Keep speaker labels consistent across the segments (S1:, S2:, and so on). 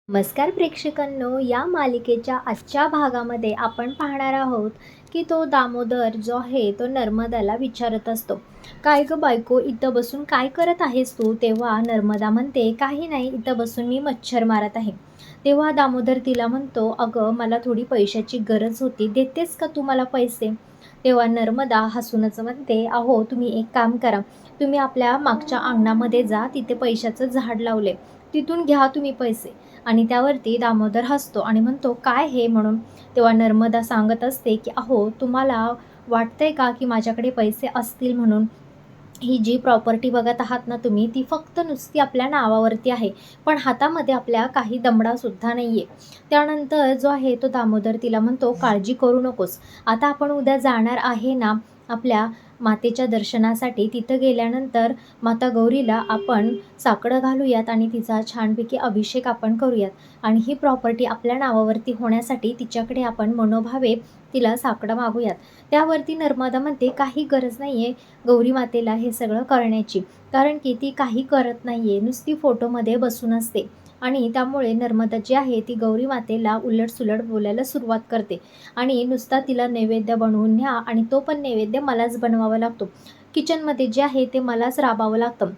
S1: नमस्कार प्रेक्षकांनो, या मालिकेच्या आजच्या भागामध्ये आपण पाहणार आहोत की तो दामोदर जो आहे तो नर्मदाला विचारत असतो, काय ग बायको, इथं बसून काय करत आहेस तू? तेव्हा नर्मदा म्हणते, काही नाही, इथं बसून मी मच्छर मारत आहे. तेव्हा दामोदर तिला म्हणतो, अगं मला थोडी पैशाची गरज होती, देतेस का तू मला पैसे? तेव्हा नर्मदा हसूनच म्हणते, अहो तुम्ही एक काम करा, तुम्ही आपल्या मागच्या अंगणामध्ये जा, तिथे पैशाचं झाड लावले, तिथून घ्या तुम्ही पैसे. आणि त्यावरती दामोदर हसतो आणि म्हणतो, काय हे म्हणून? तेव्हा नर्मदा सांगत असते की अहो तुम्हाला वाटतंय का की माझ्याकडे पैसे असतील म्हणून? ही जी प्रॉपर्टी बघत आहात ना तुम्ही, ती फक्त नुसती आपल्या नावावरती आहे, पण हातामध्ये आपल्या काही दमडासुद्धा नाही आहे. त्यानंतर जो आहे तो दामोदर तिला म्हणतो, काळजी करू नकोस, आता आपण उद्या जाणार आहे ना आपल्या मातेच्या दर्शनासाठी. तिथं गेल्यानंतर माता गौरीला आपण साकडं घालूयात आणि तिचा छानपैकी अभिषेक आपण करूयात. आणि ही प्रॉपर्टी आपल्या नावावरती होण्यासाठी तिच्याकडे आपण मनोभावे तिला साकडं मागूयात. त्यावरती नर्मदा म्हणते, काही गरज नाही आहे गौरी मातेला हे सगळं करण्याची, कारण की ती काही करत नाही आहे, नुसती फोटोमध्ये बसून असते. आणि त्यामुळे नर्मदा जी आहे ती गौरी मातेला उलटसुलट बोलायला सुरुवात करते आणि नुसता तिला नैवेद्य बनवून न्या, आणि तो पण नैवेद्य मलाच बनवावा लागतो, किचनमध्ये जे आहे ते मलाच राबावं लागतं,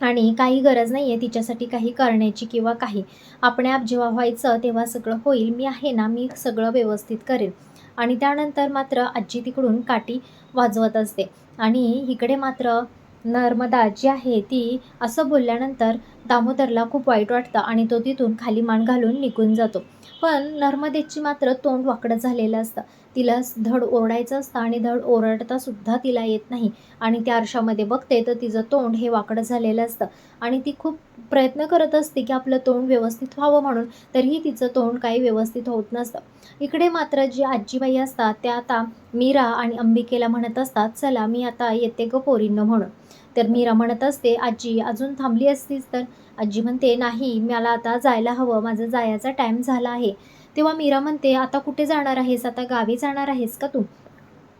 S1: आणि काही गरज नाही आहे तिच्यासाठी काही करण्याची किंवा काही. आपणआप जेव्हा व्हायचं तेव्हा सगळं होईल, मी आहे ना, मी सगळं व्यवस्थित करेन. आणि त्यानंतर मात्र आजी तिकडून काठी वाजवत असते आणि इकडे मात्र नर्मदा जी आहे ती असं बोलल्यानंतर दामोदरला खूप वाईट वाटतं आणि तो तिथून खाली मान घालून निघून जातो. पण नर्मदेची मात्र तोंड वाकडं झालेलं असतं, तिला धड ओरडायचं असतं आणि धड ओरडता सुद्धा तिला येत नाही. आणि त्या आरशामध्ये बघते तर तिचं तोंड हे वाकडं झालेलं असतं आणि ती खूप प्रयत्न करत असते की आपलं तोंड व्यवस्थित व्हावं म्हणून, तरीही तिचं तोंड काही व्यवस्थित होत नसतं. इकडे मात्र जी आजीबाई असतात त्या आता मीरा आणि अंबिकेला म्हणत असतात, चला मी आता येते ग पोरींनो म्हणून. तर मीरा म्हणत असते, आजी अजून थांबली असतीस तर? आजी म्हणते, नाही, मला आता जायला हवं, माझा जायचा टाईम झाला आहे. तेव्हा मीरा म्हणते, आता कुठे जाणार आहेस, आता गावी जाणार आहेस का तू?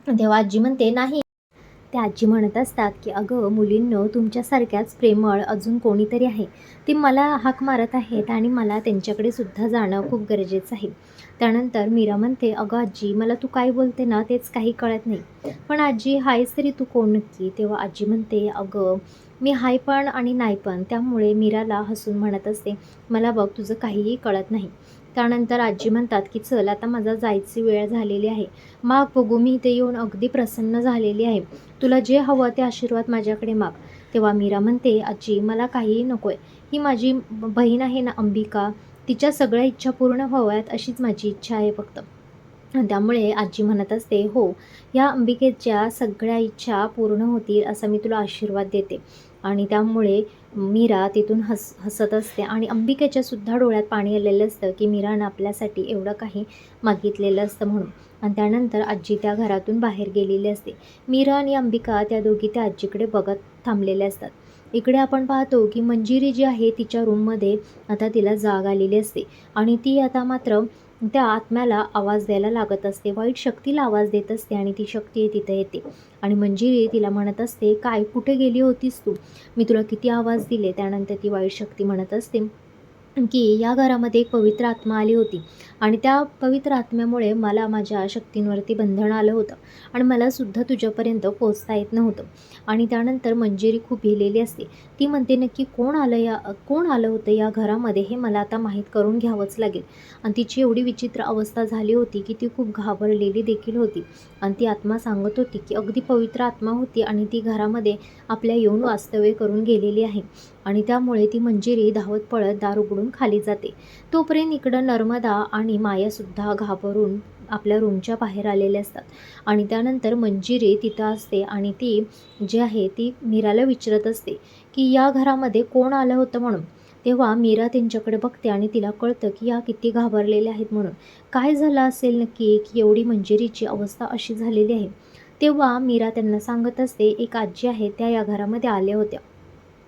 S1: तेव्हा आजी म्हणते, नाही. त्या आजी म्हणत असतात की अगं मुलींनो, तुमच्यासारख्याच प्रेमळ अजून कोणीतरी आहे, ते मला हाक मारत आहेत आणि मला त्यांच्याकडे सुद्धा जाणं खूप गरजेचं आहे. त्यानंतर मीरा म्हणते, अगं आजी, मला तू काय बोलते ना तेच काही कळत नाही, पण आजी हायस तरी तू कोण नक्की? तेव्हा आजी म्हणते, अगं मी हाय पण आणि नाही पण. त्यामुळे मीराला हसून म्हणत असते, मला बघ तुझं काहीही कळत नाही. त्यानंतर आजी म्हणतात की चल आता माझा जायची वेळ झालेली आहे, माग बघू, मी इथे येऊन अगदी प्रसन्न झालेली आहे, तुला जे हवं ते आशीर्वाद माझ्याकडे माग. तेव्हा मीरा म्हणते, आजी मला काहीही नको आहे, ही माझी बहीण आहे ना अंबिका, तिच्या सगळ्या इच्छा पूर्ण व्हाव्यात अशीच माझी इच्छा आहे फक्त. त्यामुळे आजी म्हणत असते, हो, या अंबिकेच्या सगळ्या इच्छा पूर्ण होतील असा मी तुला आशीर्वाद देते. आणि त्यामुळे मीरा तिथून हसत असते आणि अंबिकेच्या सुद्धा डोळ्यात पाणी आलेलं असतं की मीरानं आपल्यासाठी एवढं काही मागितलेलं असतं म्हणून. आणि त्यानंतर आजी त्या घरातून बाहेर गेलेली असते. मीरा आणि अंबिका त्या दोघी त्या आजीकडे बघत थांबलेल्या असतात. इकडे आपण पाहतो की मंजिरी जी आहे तिच्या रूममध्ये आता तिला जाग आलेली असते आणि ती आता मात्र त्या आत्म्याला आवाज द्यायला लागत असते, वाईट शक्तीला आवाज देत असते आणि ती शक्ती तिथे येते. आणि मंजिरी तिला म्हणत असते, काय कुठे गेली होतीस तू? मी तुला किती आवाज दिले? त्यानंतर ती वाईट शक्ती म्हणत असते की या घरामध्ये एक पवित्र आत्मा आली होती आणि त्या पवित्र आत्म्यामुळे मला माझ्या शक्तींवरती बंधन आलं होतं आणि मलासुद्धा तुझ्यापर्यंत पोचता येत नव्हतं. आणि त्यानंतर मंजिरी खूप भिलेली असते, ती म्हणते, नक्की कोण आलं होतं या घरामध्ये हे मला आता माहीत करून घ्यावंच लागेल. आणि तिची एवढी विचित्र अवस्था झाली होती की ती खूप घाबरलेली देखील होती. आणि ती आत्मा सांगत होती की अगदी पवित्र आत्मा होती आणि ती घरामध्ये आपल्या येऊन वास्तव्य करून गेलेली आहे. आणि त्यामुळे ती मंजिरी धावत पळत दार उघडून खाली जाते. तोपर्यंत इकडं नर्मदा आणि मायासुद्धा घाबरून आपल्या रूमच्या बाहेर आलेल्या असतात. आणि त्यानंतर मंजिरी तिथं असते आणि ती जी आहे ती मीराला विचारत असते की या घरामध्ये कोण आलं होतं म्हणून. तेव्हा मीरा त्यांच्याकडे बघते आणि तिला कळतं की या किती घाबरलेल्या आहेत म्हणून. काय झालं असेल नक्की की एवढी मंजिरीची अवस्था अशी झालेली आहे? तेव्हा मीरा त्यांना सांगत असते, एक आजी आहे त्या या घरामध्ये आल्या होत्या.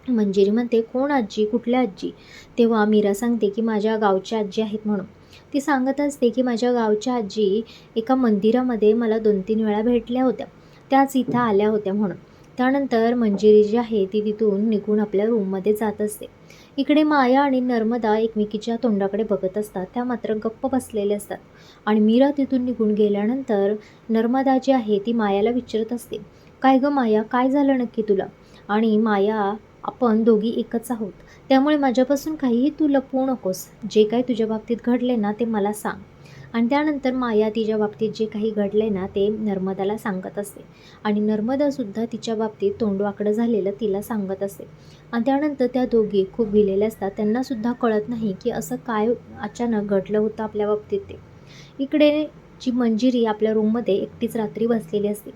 S1: मंजिरी म्हणते, कोण आजी, कुठल्या आजी? तेव्हा मीरा सांगते की माझ्या गावच्या आजी आहेत म्हणून. ती सांगत असते की माझ्या गावच्या आजी एका मंदिरामध्ये मला 2-3 वेळा भेटल्या होत्या, त्याच इथं आल्या होत्या म्हणून. त्यानंतर मंजिरी जी आहे ती तिथून निघून आपल्या रूममध्ये जात असते. इकडे माया आणि नर्मदा एकमेकीच्या तोंडाकडे बघत असतात. त्या मात्र गप्प बसलेल्या असतात आणि मीरा तिथून निघून गेल्यानंतर नर्मदा जी आहे ती मायाला विचारत असते, "काय गं माया, काय झालं नक्की तुला?" आणि माया, "आपण दोघी एकच आहोत. त्यामुळे माझ्यापासून काहीही तू लपवू नकोस. जे काही तुझ्या बाबतीत घडले ना ते मला सांग." आणि त्यानंतर माया तिच्या बाबतीत जे काही घडले ना ते नर्मदाला सांगत असते आणि नर्मदासुद्धा तिच्या बाबतीत तोंड वाकडं झालेलं तिला सांगत असते. आणि त्यानंतर त्या दोघी खूप भिलेल्या असतात. त्यांनासुद्धा कळत नाही की असं काय अचानक घडलं होतं आपल्या बाबतीत ते. इकडे जी मंजिरी आपल्या रूममध्ये एकटीच रात्री बसलेली असते.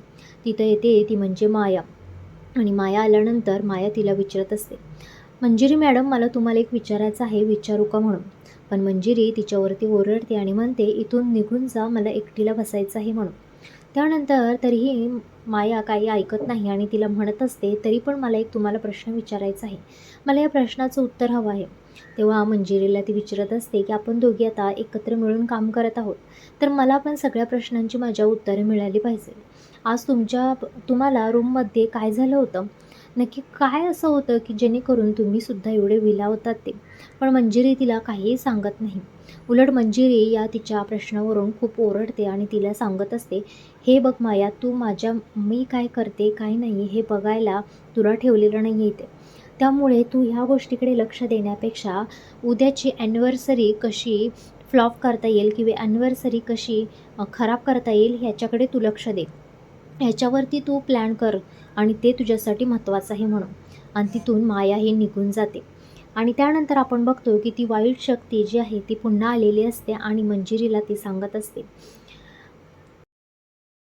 S1: तिथं येते ती म्हणजे माया आणि माया आल्यानंतर माया तिला विचारत असते, "मंजिरी मॅडम, मला तुम्हाला एक विचारायचं आहे, विचारू का?" म्हणून. पण मंजिरी तिच्यावरती ओरडते आणि म्हणते, "इथून निघून जा, मला एकटीला बसायचं आहे." म्हणून. त्यानंतर तरीही माया काही ऐकत नाही आणि तिला म्हणत असते, "तरी पण मला एक तुम्हाला प्रश्न विचारायचा आहे. मला या प्रश्नाचं उत्तर हवं आहे." तेव्हा मंजिरीला ती विचारत असते, की "आपण दोघी आता एकत्र मिळून काम करत आहोत, तर मला पण सगळ्या प्रश्नांची माझ्या उत्तरे मिळाली पाहिजे. आज तुम्हाला रूममध्ये काय झालं होतं? नक्की काय असं होतं, की जेणेकरून तुम्हीसुद्धा एवढे विलावतात ते?" पण मंजिरी तिला काहीही सांगत नाही. उलट मंजिरी या तिच्या प्रश्नावरून खूप ओरडते आणि तिला सांगत असते, "हे बघ माया, मी काय करते, काय नाही हे बघायला तुला ठेवलेलं नाही आहे इथे. त्यामुळे तू ह्या गोष्टीकडे लक्ष देण्यापेक्षा उद्याची ॲनिव्हर्सरी कशी फ्लॉप करता येईल किंवा ॲनिव्हर्सरी कशी खराब करता येईल ह्याच्याकडे तू लक्ष दे. ह्याच्यावरती तू प्लॅन कर आणि ते तुझ्यासाठी महत्त्वाचं आहे." म्हणून. आणि तिथून माया ही निघून जाते. आणि त्यानंतर आपण बघतो की ती वाईट शक्ती जी आहे ती पुन्हा आलेली असते आणि मंजिरीला ती सांगत असते,